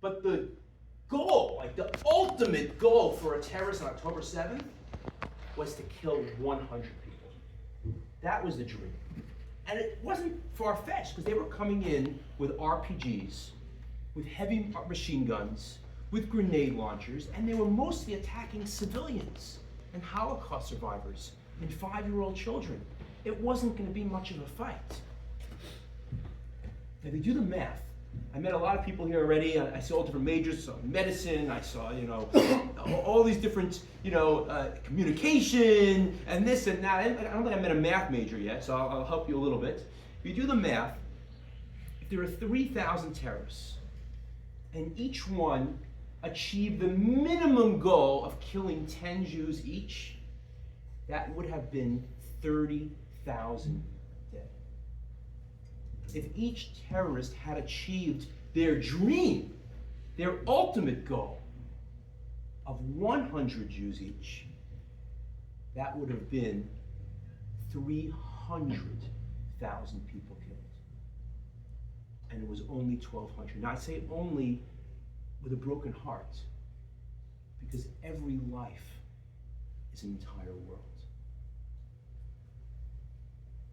But the goal, like the ultimate goal for a terrorist on October 7th was to kill 100 people. That was the dream. And it wasn't far-fetched because they were coming in with RPGs, with heavy machine guns, with grenade launchers, and they were mostly attacking civilians and Holocaust survivors and 5-year-old children. It wasn't going to be much of a fight. Now, if you do the math, I met a lot of people here already. I saw all different majors, saw medicine, I saw, all these different, communication and this and that. I don't think I met a math major yet, so I'll help you a little bit. If you do the math, if there are 3,000 terrorists, and each one achieved the minimum goal of killing 10 Jews each, that would have been 30,000 dead. If each terrorist had achieved their dream, their ultimate goal of 100 Jews each, that would have been 300,000 people killed. And it was only 1,200. Now I say only with a broken heart, because every life is an entire world.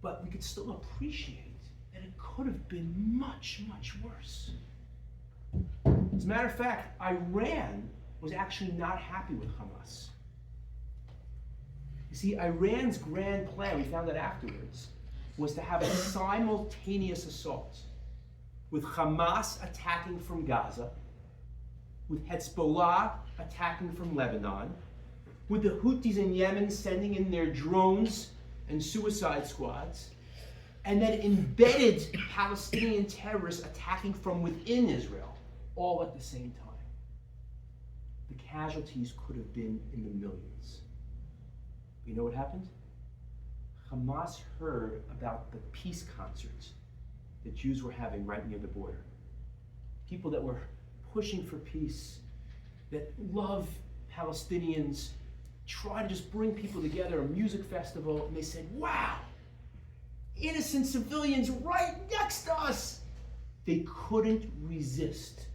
But we could still appreciate that it could have been much, much worse. As a matter of fact, Iran was actually not happy with Hamas. You see, Iran's grand plan, we found out afterwards, was to have a simultaneous assault with Hamas attacking from Gaza, with Hezbollah attacking from Lebanon, with the Houthis in Yemen sending in their drones and suicide squads, and then embedded Palestinian terrorists attacking from within Israel, all at the same time. The casualties could have been in the millions. You know what happened? Hamas heard about the peace concerts that Jews were having right near the border. People that were pushing for peace, that love Palestinians, try to just bring people together, a music festival, and they said, wow, innocent civilians right next to us. They couldn't resist,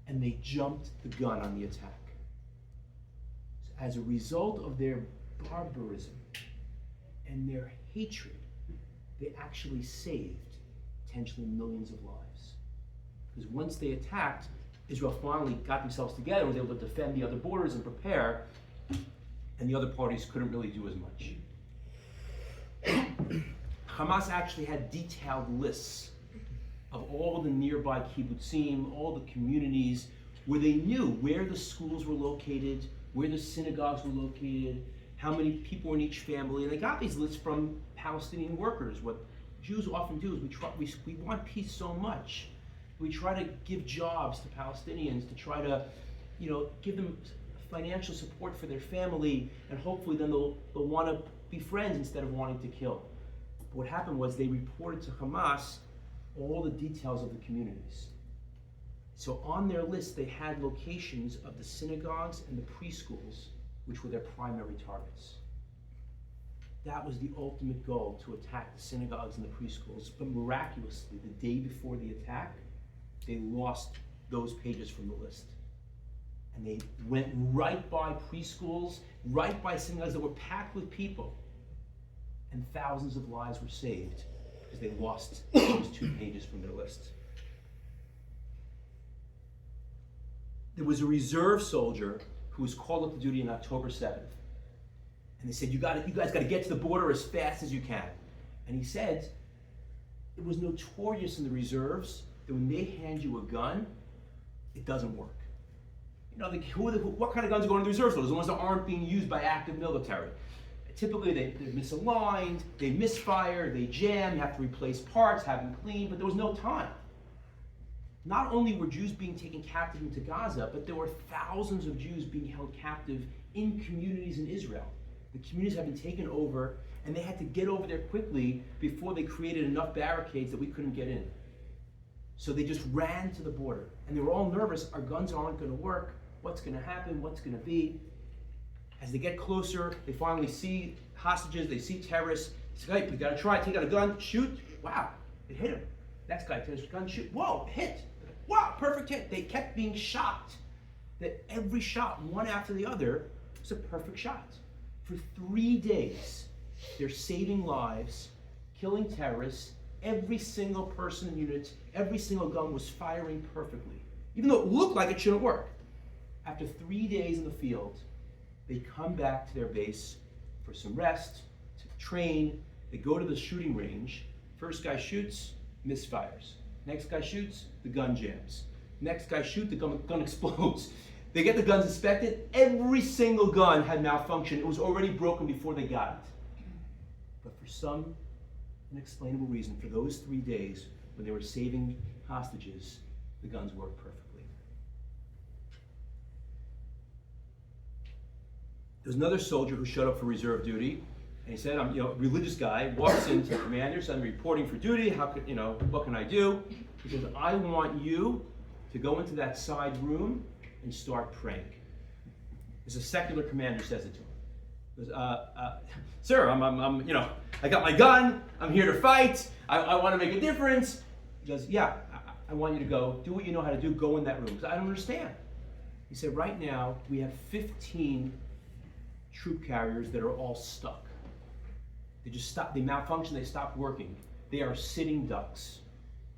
and they jumped the gun on the attack. So as a result of their barbarism and their hatred, they actually saved potentially millions of lives. Because once they attacked, Israel finally got themselves together and was able to defend the other borders and prepare, and the other parties couldn't really do as much. Hamas actually had detailed lists of all the nearby kibbutzim, all the communities, where they knew where the schools were located, where the synagogues were located, how many people were in each family, and they got these lists from Palestinian workers. What Jews often do is we want peace so much. We try to give jobs to Palestinians to try to, give them financial support for their family, and hopefully then they'll want to be friends instead of wanting to kill. But what happened was they reported to Hamas all the details of the communities. So on their list, they had locations of the synagogues and the preschools, which were their primary targets. That was the ultimate goal, to attack the synagogues and the preschools. But miraculously, the day before the attack, they lost those pages from the list. And they went right by preschools, right by synagogues that were packed with people. And thousands of lives were saved because they lost those 2 pages from their list. There was a reserve soldier who was called up to duty on October 7th. And they said, you guys got to get to the border as fast as you can. And he said, it was notorious in the reserves that when they hand you a gun, it doesn't work. What kind of guns are going to the reserve soldiers? The ones that aren't being used by active military. Typically, they're misaligned, they misfire, they jam, you have to replace parts, have them cleaned, but there was no time. Not only were Jews being taken captive into Gaza, but there were thousands of Jews being held captive in communities in Israel. The communities had been taken over, and they had to get over there quickly before they created enough barricades that we couldn't get in. So they just ran to the border, and they were all nervous. Our guns aren't going to work. What's going to happen? What's going to be? As they get closer, they finally see hostages, they see terrorists. It's like, we got to try, take out a gun, shoot. Wow, it hit him. Next guy takes a gun, shoot. Whoa, hit. wow, perfect hit. They kept being shocked that every shot, one after the other, was a perfect shot. For 3 days, they're saving lives, killing terrorists. Every single person in units, every single gun was firing perfectly, even though it looked like it shouldn't work. After 3 days in the field, they come back to their base for some rest, to train. They go to the shooting range. First guy shoots, misfires. Next guy shoots, the gun jams. Next guy shoots, the gun explodes. They get the guns inspected. Every single gun had malfunctioned. It was already broken before they got it. But for some inexplainable reason, for those 3 days when they were saving hostages, the guns worked perfectly. There's another soldier who showed up for reserve duty, and he said, "I'm, a religious guy." Walks into the commander, said, "I'm reporting for duty. How could, what can I do?" He says, "I want you to go into that side room and start praying." As a secular commander says it to him. He goes, "Sir, I got my gun. I'm here to fight. I want to make a difference." He goes, "Yeah, I want you to go. Do what you know how to do. Go in that room." He goes, "I don't understand." He said, "Right now, we have 15 troop carriers that are all stuck. They just stopped. They malfunctioned. They stopped working. They are sitting ducks.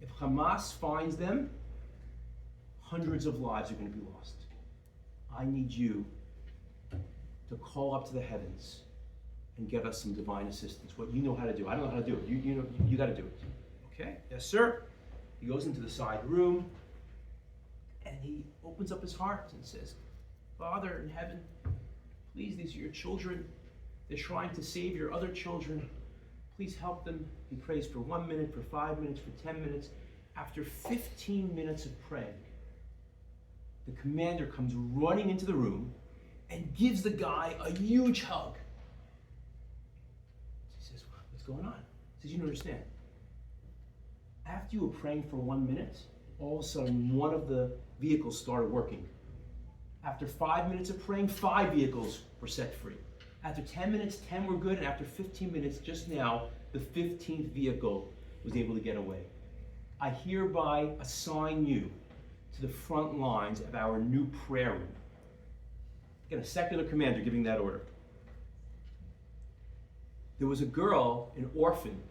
If Hamas finds them, hundreds of lives are going to be lost. I need you to call up to the heavens and get us some divine assistance. What you know how to do. I don't know how to do it. You got to do it." "Okay, yes, sir." He goes into the side room and he opens up his heart and says, "Father in heaven, please, these are your children. They're trying to save your other children. Please help them." He prays for 1 minute, for 5 minutes, for 10 minutes. After 15 minutes of praying, the commander comes running into the room and gives the guy a huge hug. He says, "What's going on?" He says, "You don't understand. After you were praying for 1 minute, all of a sudden one of the vehicles started working. After 5 minutes of praying, 5 vehicles were set free. After 10 minutes, 10 were good, and after 15 minutes, just now, the 15th vehicle was able to get away. I hereby assign you to the front lines of our new prayer room." Again, a secular commander giving that order. There was a girl, an orphan,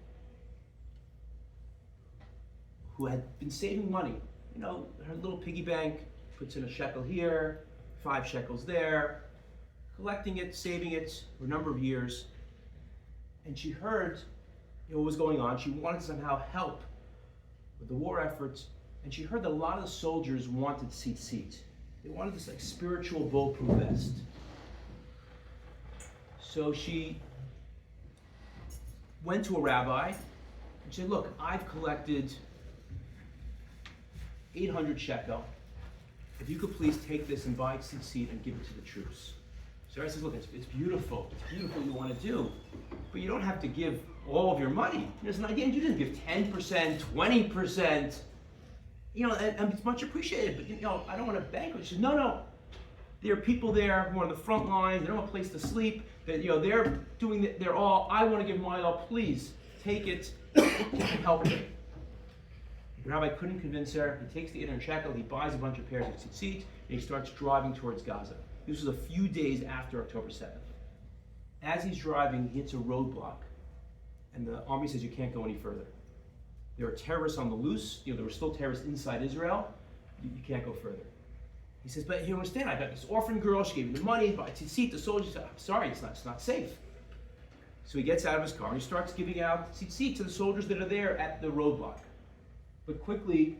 who had been saving money. Her little piggy bank, puts in a shekel here, 5 shekels there, collecting it, saving it for a number of years. And she heard what was going on. She wanted to somehow help with the war efforts. And she heard that a lot of the soldiers wanted tzitzit. They wanted this spiritual bulletproof vest. So she went to a rabbi and said, "Look, I've collected 800 shekel. If you could please take this and buy tzitzit and give it to the troops." So I says, "Look, it's beautiful. It's beautiful what you want to do, but you don't have to give all of your money. There's an idea. You didn't give 10%, 20%. And it's much appreciated, but I don't want to banquet." She says, No. There are people there who are on the front lines. They don't have a place to sleep. That they're doing their all. I want to give my all. Please take it and help me." The rabbi couldn't convince her. He takes the 800 shekel. He buys a bunch of pairs of tzitzit, and he starts driving towards Gaza. This was a few days after October 7th. As he's driving, he hits a roadblock, and the army says, "You can't go any further. There are terrorists on the loose. There were still terrorists inside Israel. You can't go further." He says, "But you understand, I got this orphan girl. She gave me the money, buy tzitzit." The soldier said, "I'm sorry, it's not safe." So he gets out of his car and he starts giving out tzitzit to the soldiers that are there at the roadblock. But quickly,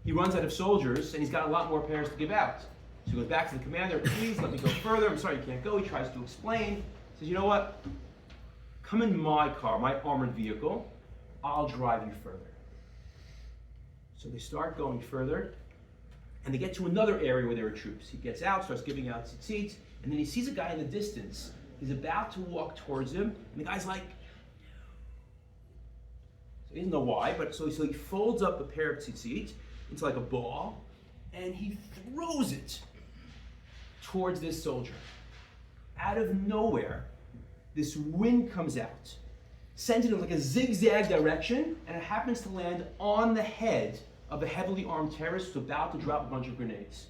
he runs out of soldiers, and he's got a lot more pairs to give out. So he goes back to the commander, "Please let me go further. I'm sorry, you can't go." He tries to explain. He says, "You know what? Come in my car, my armored vehicle. I'll drive you further." So they start going further, and they get to another area where there are troops. He gets out, starts giving out tzitzit, and then he sees a guy in the distance. He's about to walk towards him, and the guy's like, so he doesn't know why, but so he folds up a pair of tzitzit into like a ball, and he throws it towards this soldier. Out of nowhere, this wind comes out, sends it in like a zigzag direction, and it happens to land on the head of a heavily armed terrorist was about to drop a bunch of grenades,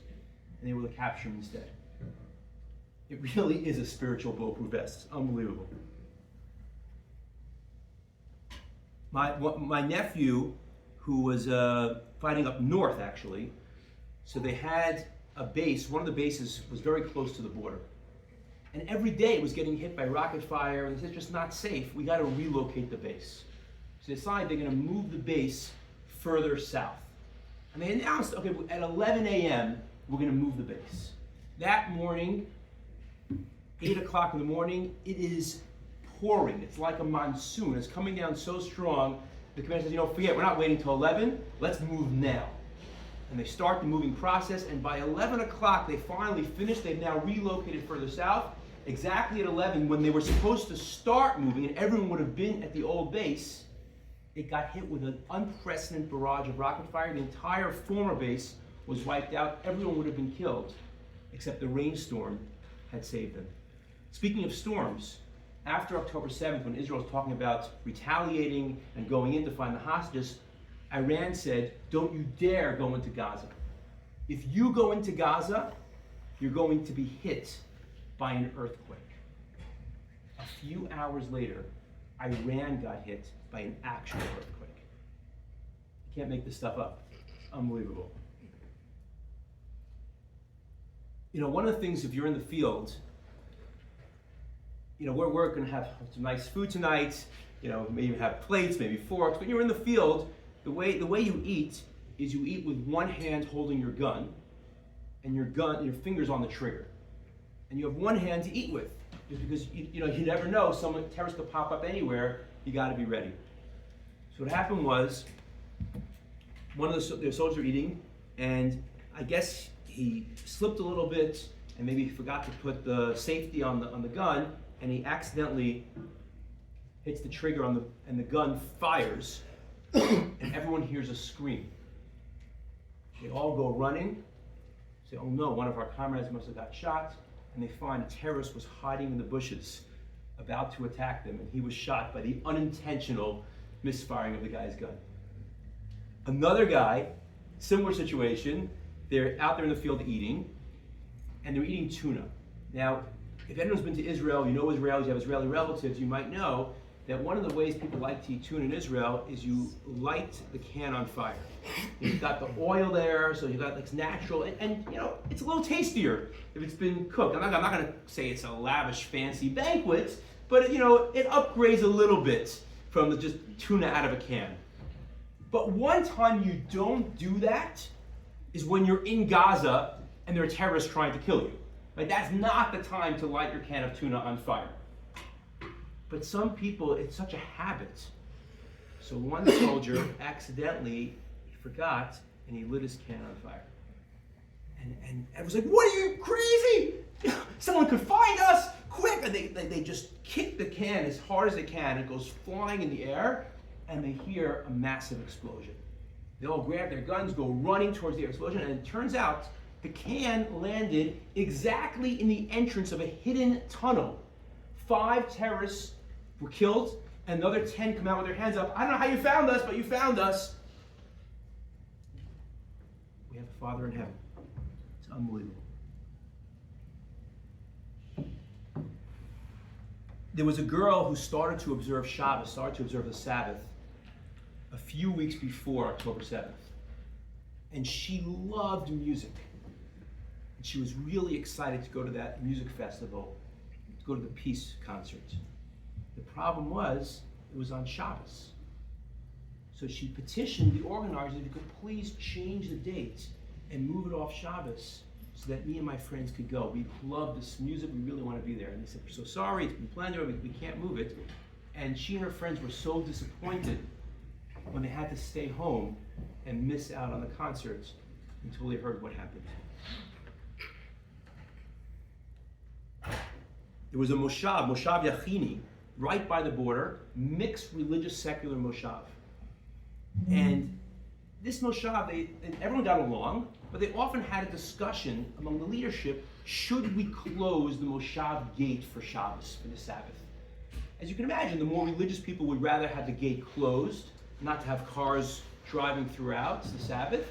and they were able to capture him instead. It really is a spiritual bulletproof vest. It's unbelievable. My nephew, who was fighting up north, actually, so they had a base. One of the bases was very close to the border. And every day it was getting hit by rocket fire, and they said, it's just not safe. We got to relocate the base. So they decided they're going to move the base further south. And they announced, okay, at 11 a.m., we're going to move the base. That morning, 8 o'clock in the morning, it is pouring. It's like a monsoon. It's coming down so strong. The commander says, forget, we're not waiting till 11. Let's move now. And they start the moving process, and by 11 o'clock, they finally finished. They've now relocated further south. Exactly at 11, when they were supposed to start moving, and everyone would have been at the old base, it got hit with an unprecedented barrage of rocket fire. The entire former base was wiped out. Everyone would have been killed, except the rainstorm had saved them. Speaking of storms, after October 7th, when Israel was talking about retaliating and going in to find the hostages, Iran said, don't you dare go into Gaza. If you go into Gaza, you're going to be hit by an earthquake. A few hours later, Iran got hit by an actual earthquake. You can't make this stuff up. It's unbelievable. One of the things, if you're in the field, we're going to have some nice food tonight, maybe have plates, maybe forks. When you're in the field, the way you eat is you eat with one hand holding your gun, and your fingers on the trigger. And you have one hand to eat with, just because you never know, terrorists could pop up anywhere. You got to be ready. So what happened was, one of the soldiers were eating, and I guess he slipped a little bit, and maybe he forgot to put the safety on the gun, and he accidentally hits the trigger and the gun fires, and everyone hears a scream. They all go running, say, oh no, one of our comrades must have got shot, and they find a terrorist was hiding in the bushes, about to attack them, and he was shot by the unintentional misfiring of the guy's gun. Another guy, similar situation, they're out there in the field eating, and they're eating tuna. Now, if anyone's been to Israel, Israelis, you have Israeli relatives, you might know that one of the ways people like to eat tuna in Israel is you light the can on fire. You've got the oil there, so you've got it's natural, and it's a little tastier if it's been cooked. I'm not going to say it's a lavish, fancy banquet, but it upgrades a little bit from the just tuna out of a can. But one time you don't do that is when you're in Gaza and there are terrorists trying to kill you. Right? That's not the time to light your can of tuna on fire. But some people, it's such a habit. So one soldier accidentally forgot, and he lit his can on fire. And everyone's like, what are you, crazy? Someone could find us, quick! And they just kick the can as hard as they can. It goes flying in the air, and they hear a massive explosion. They all grab their guns, go running towards the explosion, and it turns out the can landed exactly in the entrance of a hidden tunnel. 5 terrorists were killed, and another 10 come out with their hands up. I don't know how you found us, but you found us. We have a Father in heaven. It's unbelievable. There was a girl who started to observe Shabbos, started to observe the Sabbath, a few weeks before October 7th. And she loved music. And she was really excited to go to that music festival, to go to the Peace concert. The problem was, it was on Shabbos. So she petitioned the organizers if you could please change the date and move it off Shabbos so that me and my friends could go. We love this music, we really want to be there. And they said, we're so sorry, it's been planned already, we can't move it. And she and her friends were so disappointed when they had to stay home and miss out on the concert until they heard what happened. There was a moshav Yachini, right by the border, mixed religious secular moshav. And this moshav, everyone got along, but they often had a discussion among the leadership, should we close the moshav gate for Shabbos, for the Sabbath? As you can imagine, the more religious people would rather have the gate closed, not to have cars driving throughout the Sabbath.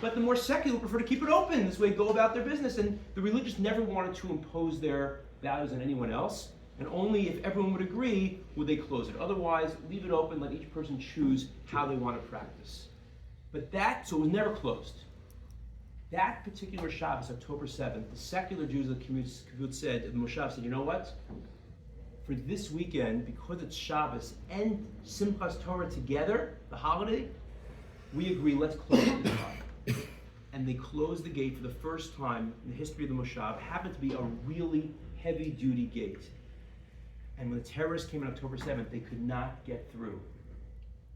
But the more secular prefer to keep it open. This way, go about their business. And the religious never wanted to impose their values on anyone else. And only if everyone would agree would they close it. Otherwise, leave it open, let each person choose how they want to practice. So it was never closed. That particular Shabbos, October 7th, the secular Jews of the kibbutz said, the Moshav said, you know what? For this weekend, because it's Shabbos and Simchas Torah together, the holiday, we agree, let's close it this time. And they closed the gate for the first time in the history of the Moshav. It happened to be a really heavy-duty gate. And when the terrorists came on October 7th, they could not get through.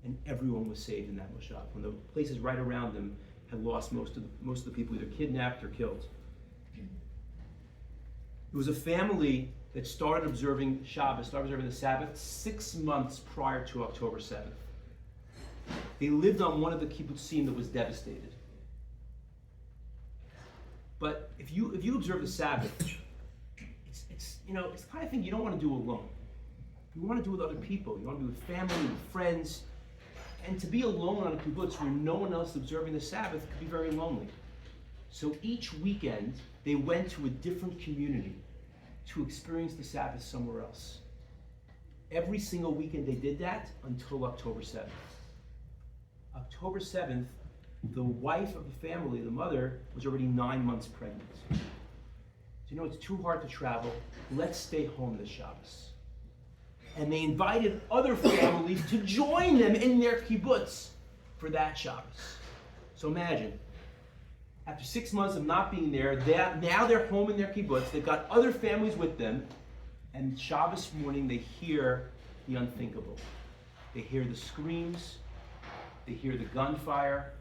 And everyone was saved in that Moshav. When the places right around them had lost most of the people either kidnapped or killed. It was a family that started observing Shabbos, started observing the Sabbath 6 months prior to October 7th. They lived on one of the kibbutzim that was devastated. But if you observe the Sabbath, it's the kind of thing you don't want to do alone. You want to do it with other people. You want to be with family, with friends. And to be alone on a kibbutz where no one else is observing the Sabbath could be very lonely. So each weekend, they went to a different community to experience the Sabbath somewhere else. Every single weekend they did that until October 7th. October 7th, the wife of the family, the mother, was already 9 months pregnant. So it's too hard to travel. Let's stay home this Shabbos. And they invited other families to join them in their kibbutz for that Shabbos. So imagine, after 6 months of not being there, now they're home in their kibbutz. They've got other families with them. And Shabbos morning, they hear the unthinkable. They hear the screams. They hear the gunfire.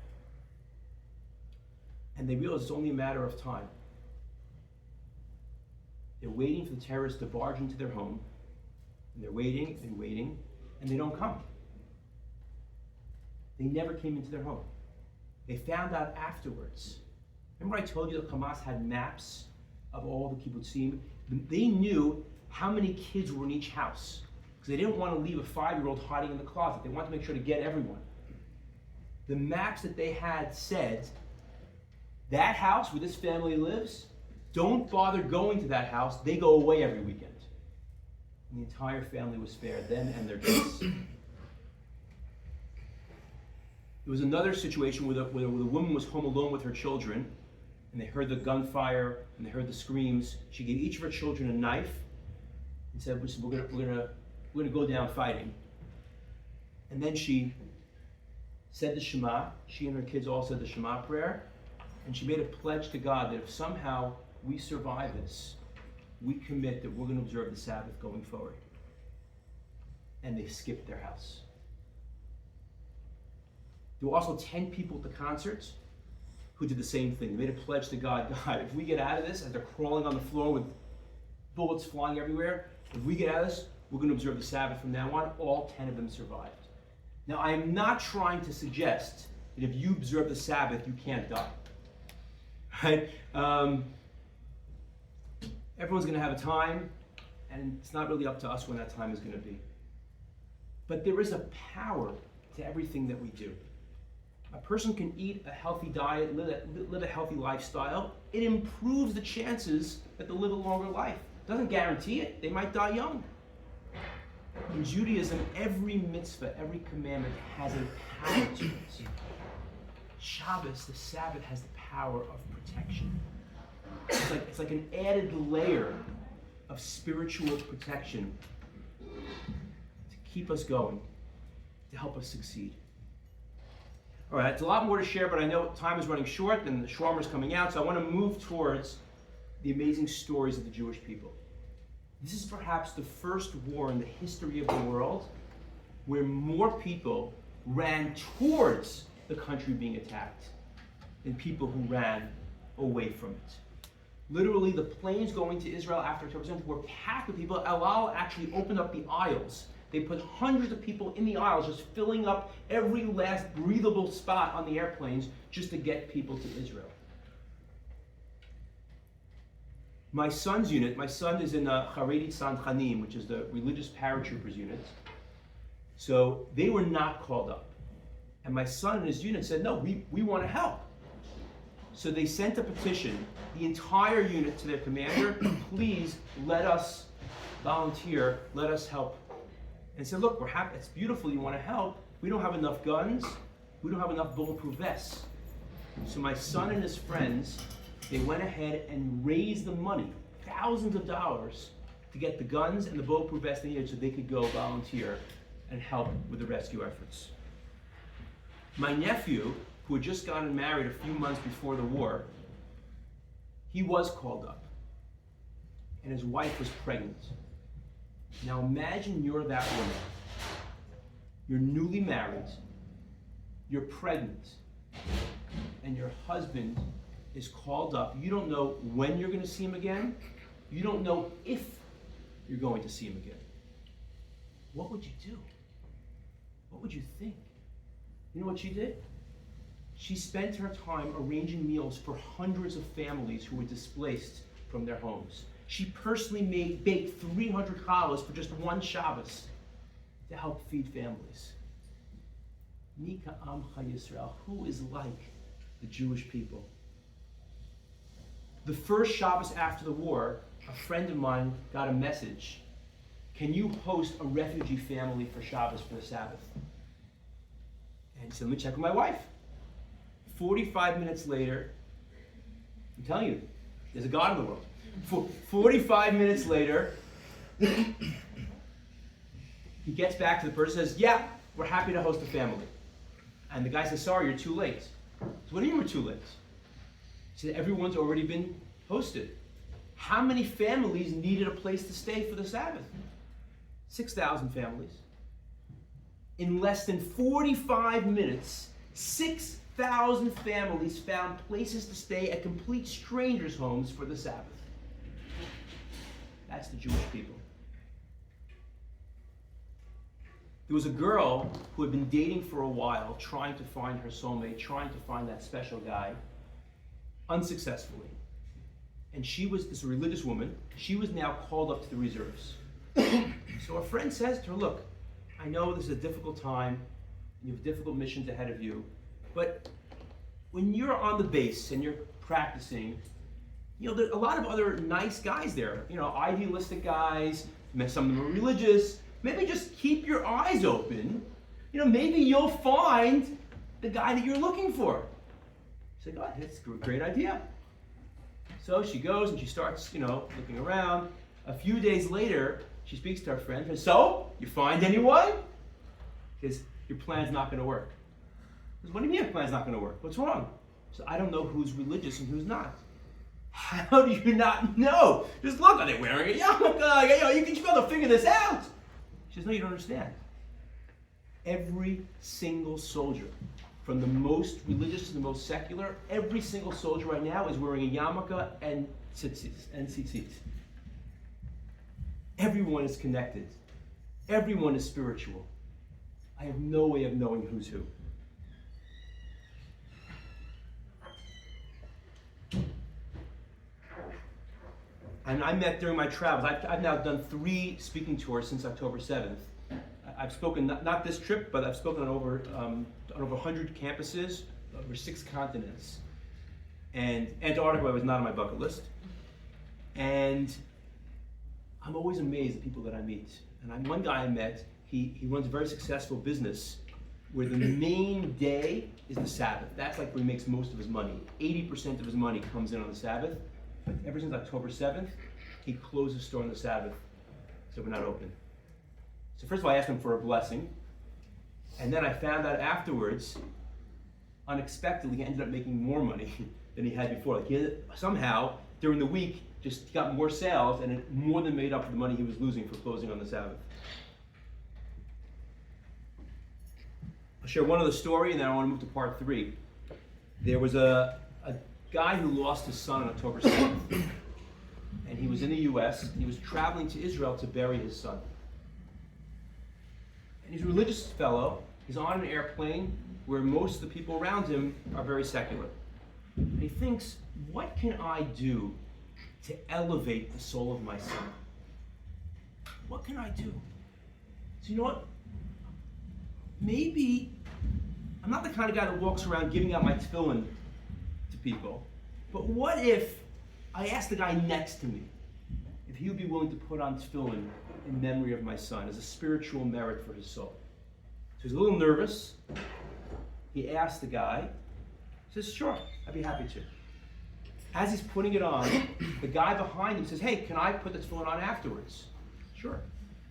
And they realize it's only a matter of time. They're waiting for the terrorists to barge into their home. And they're waiting and waiting, and they don't come. They never came into their home. They found out afterwards. Remember I told you that Hamas had maps of all the kibbutzim? They knew how many kids were in each house, because they didn't want to leave a 5-year-old hiding in the closet. They wanted to make sure to get everyone. The maps that they had said, that house where this family lives, don't bother going to that house. They go away every weekend. And the entire family was spared, them and their kids. There was another situation where the woman was home alone with her children, and they heard the gunfire and they heard the screams. She gave each of her children a knife and said, "We're gonna go down fighting." And then she said the Shema. She and her kids all said the Shema prayer, and she made a pledge to God that if somehow we survive this, we commit that we're going to observe the Sabbath going forward. And they skipped their house. There were also 10 people at the concert who did the same thing. They made a pledge to God, if we get out of this, as they're crawling on the floor with bullets flying everywhere, if we get out of this, we're going to observe the Sabbath from now on. All 10 of them survived. Now, I am not trying to suggest that if you observe the Sabbath, you can't die. Right? Everyone's going to have a time, and it's not really up to us when that time is going to be. But there is a power to everything that we do. A person can eat a healthy diet, live a healthy lifestyle. It improves the chances that they'll live a longer life. It doesn't guarantee it. They might die young. In Judaism, every mitzvah, every commandment has a power to it. Shabbos, the Sabbath, has the power of protection. It's like an added layer of spiritual protection to keep us going, to help us succeed. All right, it's a lot more to share, but I know time is running short and the shawarma is coming out, so I want to move towards the amazing stories of the Jewish people. This is perhaps the first war in the history of the world where more people ran towards the country being attacked than people who ran away from it. Literally, the planes going to Israel after October 7th were packed with people. El Al actually opened up the aisles. They put hundreds of people in the aisles, just filling up every last breathable spot on the airplanes just to get people to Israel. My son's unit, my son is in Haredi Tzanchanim, which is the religious paratroopers unit. So they were not called up. And my son and his unit said, no, we want to help. So they sent a petition, the entire unit, to their commander, please let us volunteer, let us help. And said, look, we're happy, it's beautiful, you want to help. We don't have enough guns, we don't have enough bulletproof vests. So my son and his friends, they went ahead and raised the money, thousands of dollars, to get the guns and the bulletproof vests they needed so they could go volunteer and help with the rescue efforts. My nephew, who had just gotten married a few months before the war, he was called up, and his wife was pregnant. Now imagine you're that woman. You're newly married, you're pregnant, and your husband is called up. You don't know when you're going to see him again. You don't know if you're going to see him again. What would you do? What would you think? You know what she did? She spent her time arranging meals for hundreds of families who were displaced from their homes. She personally baked 300 challahs for just one Shabbos to help feed families. Nika Amcha Yisrael, who is like the Jewish people? The first Shabbos after the war, a friend of mine got a message. Can you host a refugee family for Shabbos for the Sabbath? And he said, let me check with my wife. 45 minutes later, I'm telling you, there's a God in the world. 45 minutes later, he gets back to the person and says, yeah, we're happy to host a family. And the guy says, sorry, you're too late. So what do you mean we're too late? He said, everyone's already been hosted. How many families needed a place to stay for the Sabbath? 6,000 families. In less than 45 minutes, 6,000 families found places to stay at complete strangers' homes for the Sabbath. That's the Jewish people. There was a girl who had been dating for a while, trying to find her soulmate, trying to find that special guy, unsuccessfully. And she was this religious woman. She was now called up to the reserves. So a friend says to her, look, I know this is a difficult time, you have difficult missions ahead of you, but when you're on the base and you're practicing, you know, there's a lot of other nice guys there, you know, idealistic guys, some of them are religious. Maybe just keep your eyes open. You know, maybe you'll find the guy that you're looking for. She said, oh, that's a great idea. So she goes and she starts, you know, looking around. A few days later, she speaks to her friend and says, so, you find anyone? Because your plan's not going to work. She says, what do you mean your plan's not going to work? What's wrong? She says, I don't know who's religious and who's not. How do you not know? Just look, are they wearing a yarmulke? You know, you can be able to figure this out. She says, no, you don't understand. Every single soldier, from the most religious to the most secular, every single soldier right now is wearing a yarmulke and tzitzit. Everyone is connected. Everyone is spiritual. I have no way of knowing who's who. And I met during my travels. I've now done 3 speaking tours since October 7th. I've spoken, not this trip, but I've spoken on over 100 campuses, over 6 continents. And Antarctica was not on my bucket list. And I'm always amazed at people that I meet. And one guy I met, he runs a very successful business where the main day is the Sabbath. That's like where he makes most of his money. 80% of his money comes in on the Sabbath. But ever since October 7th, he closed his store on the Sabbath, so we're not open. So first of all, I asked him for a blessing, and then I found out afterwards, unexpectedly, he ended up making more money than he had before. Like somehow, during the week, just got more sales, and it more than made up for the money he was losing for closing on the Sabbath. I'll share one other story, and then I want to move to part 3. There was a guy who lost his son on October 7th, and he was in the U.S., and he was traveling to Israel to bury his son. And he's a religious fellow. He's on an airplane where most of the people around him are very secular. And he thinks, what can I do to elevate the soul of my son? What can I do? So you know what? Maybe I'm not the kind of guy that walks around giving out my tefillin to people. But what if I asked the guy next to me if he would be willing to put on tefillin in memory of my son as a spiritual merit for his soul? So he's a little nervous. He asked the guy. He says, sure, I'd be happy to. As he's putting it on, the guy behind him says, hey, can I put the tefillin on afterwards? Sure.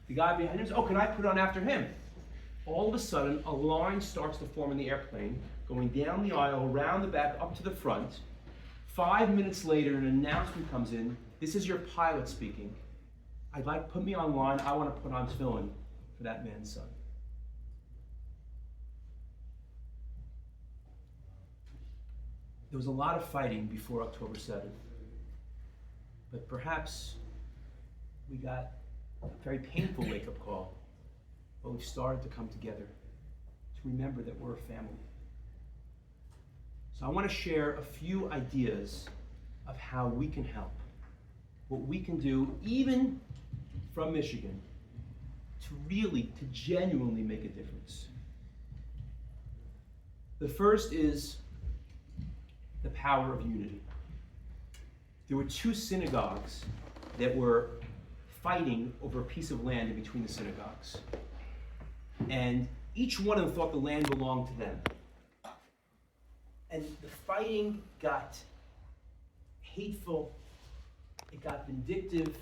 The guy behind him says, oh, can I put it on after him? All of a sudden, a line starts to form in the airplane, going down the aisle, around the back, up to the front. 5 minutes later, an announcement comes in. This is your pilot speaking. I'd like, put me online. I want to put on tefillin for that man's son. There was a lot of fighting before October 7th, but perhaps we got a very painful wake-up call, but we've started to come together to remember that we're a family. So I want to share a few ideas of how we can help, what we can do, even from Michigan, to genuinely make a difference. The first is the power of unity. There were 2 synagogues that were fighting over a piece of land in between the synagogues. And each one of them thought the land belonged to them. And the fighting got hateful, it got vindictive,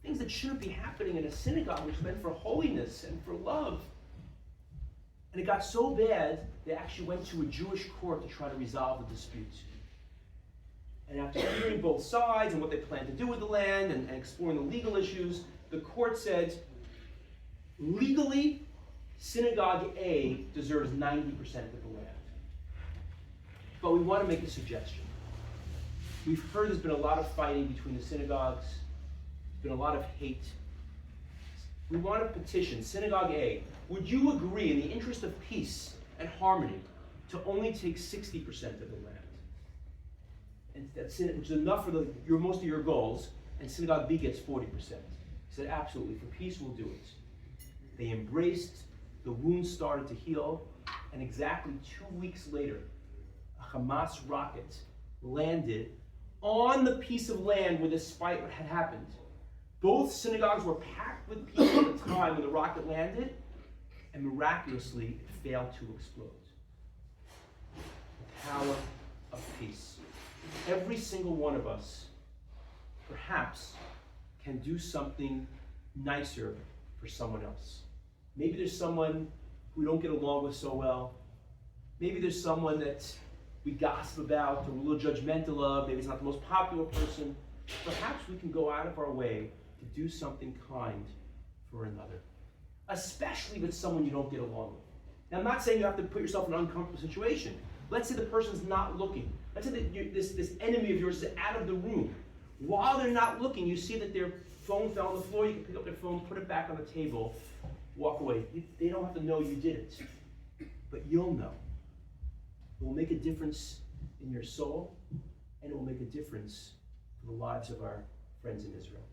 things that shouldn't be happening in a synagogue, which is meant for holiness and for love. And it got so bad, they actually went to a Jewish court to try to resolve the dispute. And after hearing both sides and what they planned to do with the land and exploring the legal issues, the court said, legally, Synagogue A deserves 90% of the land. But we want to make a suggestion. We've heard there's been a lot of fighting between the synagogues. There's been a lot of hate. We want to petition Synagogue A. Would you agree, in the interest of peace and harmony, to only take 60% of the land? And that's it, which is enough for most of your goals, and Synagogue B gets 40%. He said, absolutely, for peace we'll do it. They embraced, the wounds started to heal, and exactly 2 weeks later, a Hamas rocket landed on the piece of land where this fight had happened. Both synagogues were packed with people at the time when the rocket landed, and miraculously it failed to explode. The power of peace. Every single one of us, perhaps, can do something nicer for someone else. Maybe there's someone who we don't get along with so well. Maybe there's someone that we gossip about or we're a little judgmental of. Maybe it's not the most popular person. Perhaps we can go out of our way to do something kind for another, especially with someone you don't get along with. Now, I'm not saying you have to put yourself in an uncomfortable situation. Let's say the person's not looking. Let's say that this enemy of yours is out of the room. While they're not looking, you see that their phone fell on the floor. You can pick up their phone, put it back on the table, walk away. They don't have to know you did it, but you'll know. It will make a difference in your soul, and it will make a difference for the lives of our friends in Israel.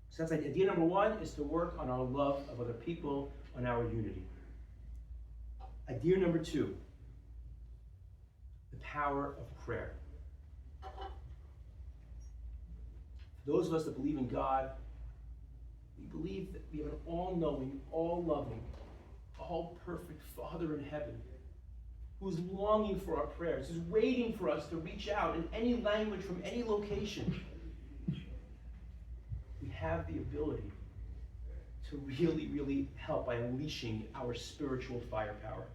So that's idea number 1, is to work on our love of other people, on our unity. Idea number 2, the power of prayer. For those of us that believe in God, we believe that we have an all-knowing, all-loving, all-perfect Father in heaven who's longing for our prayers, who's waiting for us to reach out in any language from any location. We have the ability to really, really help by unleashing our spiritual firepower.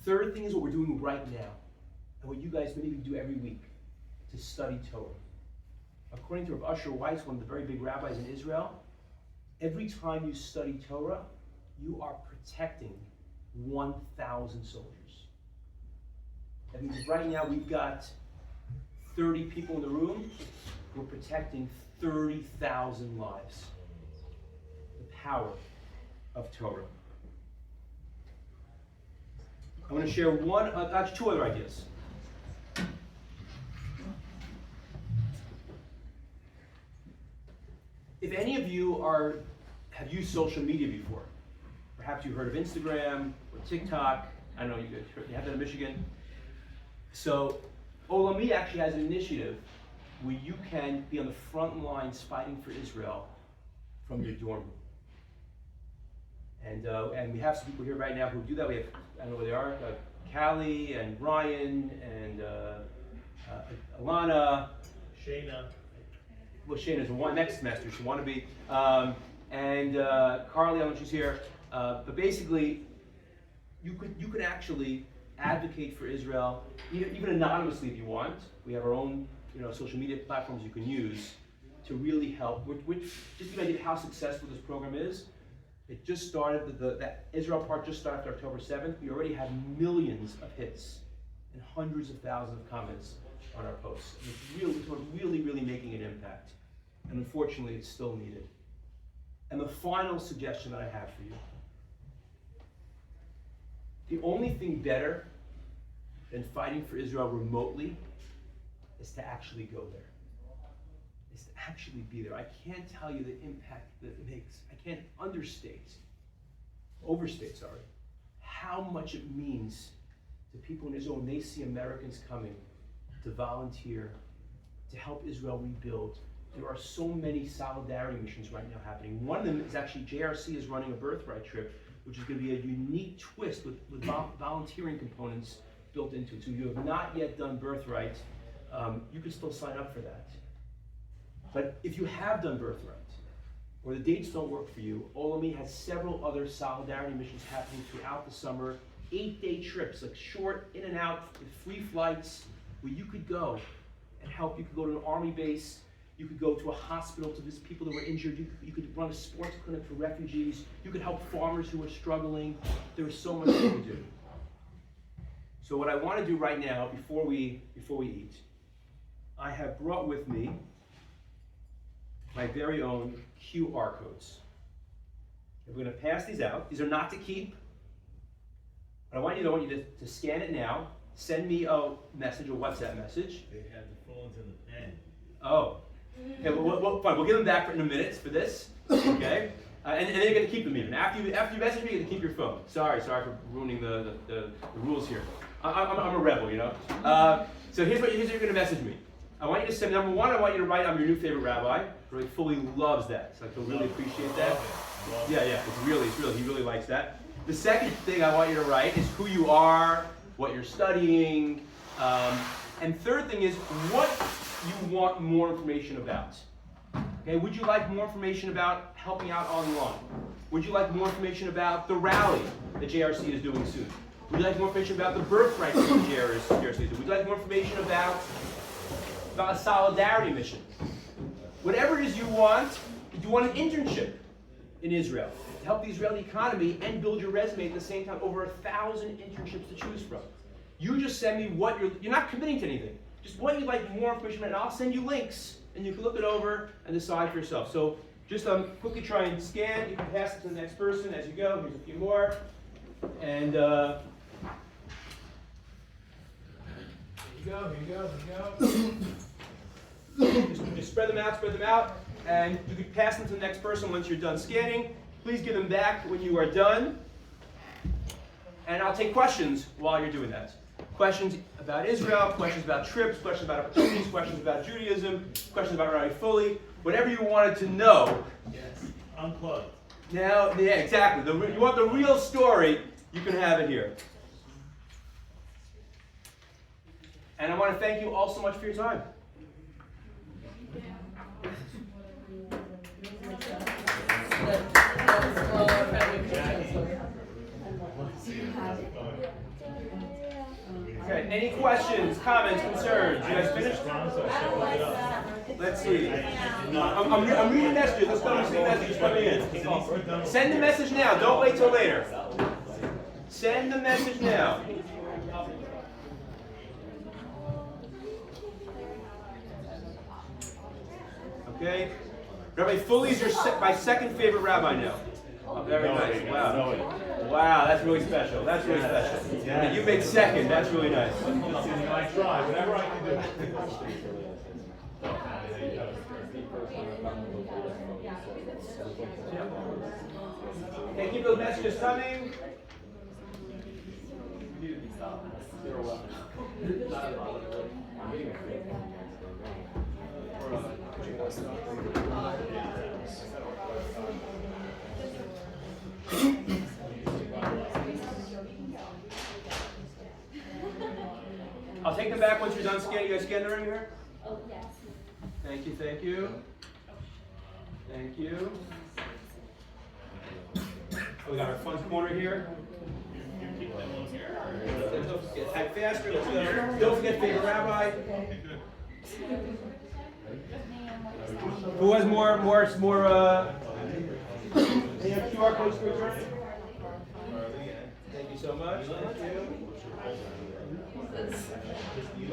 Third thing is what we're doing right now, and what you guys maybe do every week, to study Torah. According to Rav Usher Weiss, one of the very big rabbis in Israel, every time you study Torah, you are protecting 1,000 soldiers. That means right now we've got 30 people in the room. We're protecting 30,000 lives. The power of Torah. I want to share actually 2 other ideas. If any of you have used social media before, perhaps you heard of Instagram or TikTok. I know you have that in Michigan. So Olami actually has an initiative where you can be on the front lines fighting for Israel from your dorm room. And we have some people here right now who do that. We have, I don't know where they are, Callie and Ryan and Alana. Shayna. Well, Shayna's next semester, she want to be. And Carly, I don't know if she's here. But basically, you could actually advocate for Israel, even anonymously if you want. We have our own social media platforms you can use to really help. Just to give you an idea of how successful this program is, it just started, that Israel part just started after October 7th. We already have millions of hits and hundreds of thousands of comments on our posts. We're really, really making an impact. And unfortunately, it's still needed. And the final suggestion that I have for you, the only thing better than fighting for Israel remotely is to actually go there. Is to actually be there. I can't tell you the impact that it makes. I can't overstate, how much it means to people in Israel when they see Americans coming to volunteer, to help Israel rebuild. There are so many solidarity missions right now happening. One of them is actually JRC is running a birthright trip, which is going to be a unique twist with volunteering components built into it. So if you have not yet done birthright, you can still sign up for that. But if you have done birthright, or the dates don't work for you, Olami has several other solidarity missions happening throughout the summer, 8-day trips, like short in and out with free flights, where you could go and help. You could go to an army base. You could go to a hospital to visit people that were injured. You could run a sports clinic for refugees. You could help farmers who are struggling. There is so much you can do. So what I want to do right now, before we eat, I have brought with me my very own QR codes. And we're going to pass these out. These are not to keep. But I want you to scan it now. Send me a message, a WhatsApp message. They have the phones and the pen. Oh. Okay, fine. We'll give them back in a minute for this. Okay? And then you're going to keep them even. After you message me, you're going to keep your phone. Sorry for ruining the rules here. I'm a rebel, So here's what you're going to message me. I want you to send, number one, I want you to write, I'm your new favorite rabbi. Really fully loves that. So he'll really appreciate that. Yeah, he really likes that. The second thing I want you to write is who you are, what you're studying, and third thing is what you want more information about. Okay, would you like more information about helping out online? Would you like more information about the rally that JRC is doing soon? Would you like more information about the birthright that JRC is doing? Would you like more information about a solidarity mission? Whatever it is you want an internship in Israel to help the Israeli economy and build your resume at the same time. Over 1,000 internships to choose from. You just send me what you're not committing to anything. Just what you'd like more information about, and I'll send you links, and you can look it over and decide for yourself. So just quickly try and scan. You can pass it to the next person as you go. Here's a few more. And here you go. Just spread them out, and you can pass them to the next person once you're done scanning. Please give them back when you are done. And I'll take questions while you're doing that. Questions about Israel, questions about trips, questions about opportunities, questions about Judaism, questions about Rabbi Fully, whatever you wanted to know. Yes, unplugged. Now, yeah, exactly. You want the real story, you can have it here. And I want to thank you all so much for your time. Okay, any questions, comments, concerns? You guys finished? Let's see. I'm reading messages. Let's go and see messages coming in. Send the message now. Don't wait till later. Send the message now. Okay? Rabbi Fully is my second favorite rabbi now. Oh, very nice. Wow. Wow, that's really special. That's really special. And you made second. That's really nice. I try, whatever I can do. Okay, keep those messages coming. I'll take them back once you're done scanning. You guys scan them here? Oh, yes. Thank you, thank you. Thank you. Oh, we got our funds corner here. Type faster. Let's go. Don't forget favorite rabbi. Who has more, any QR codes for return? Thank you so much. Thank you.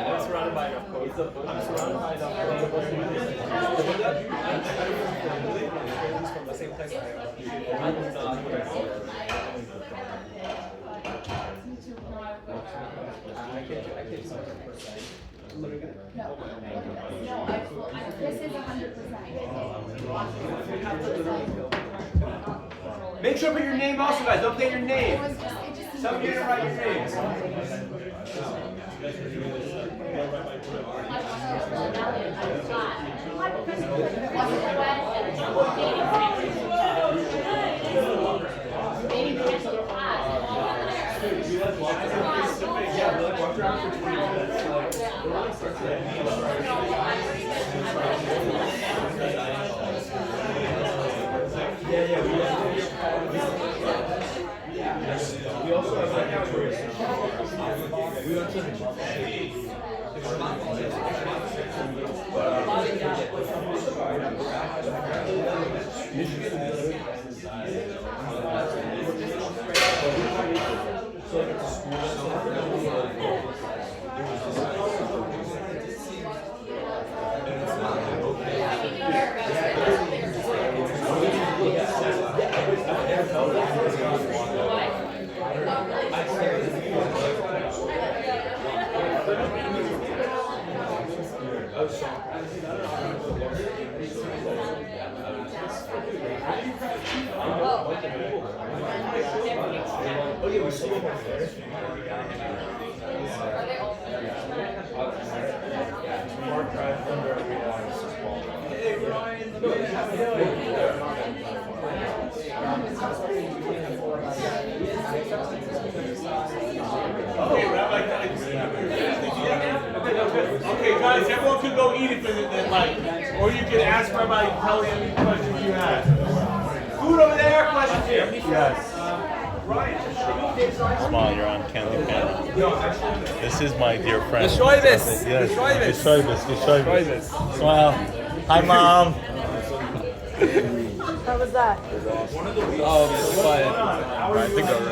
I'm surrounded by enough codes. I'm surrounded by enough codes. From the same place I can't do No, this is 100%. Make sure to put your name also, guys. Don't forget your name. Some of you didn't write your names. We also have Okay, guys, everyone can go eat it for the like, or you can ask Rabbi Kelly any questions you have. food over there. Questions here. Yes. Smile, you're on camera. This is my dear friend. Destroy this! Yes. Destroy this! Destroy this. Destroy this. Smile. Hi, Mom. How was that? Oh, but I think I'm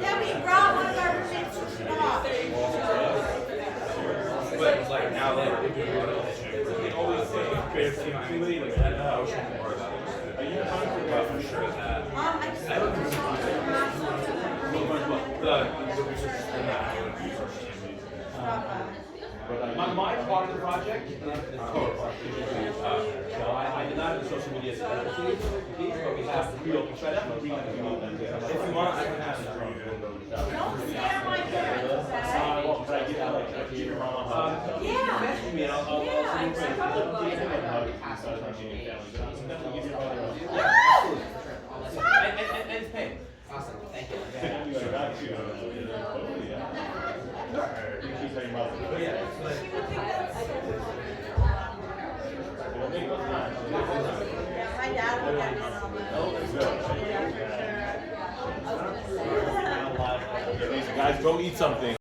Yeah, we brought one of our roommates to Shema. But it's like an hour later. My part of the project is I did not have the social media expertise, but we have the real credit. If you want, I can have it. Don't scare my parents, okay? Give your mom a hug. Yeah. Message me and I'll Yeah, and it's paid. Awesome, thank you. My dad will get me on that. Guys, go eat something.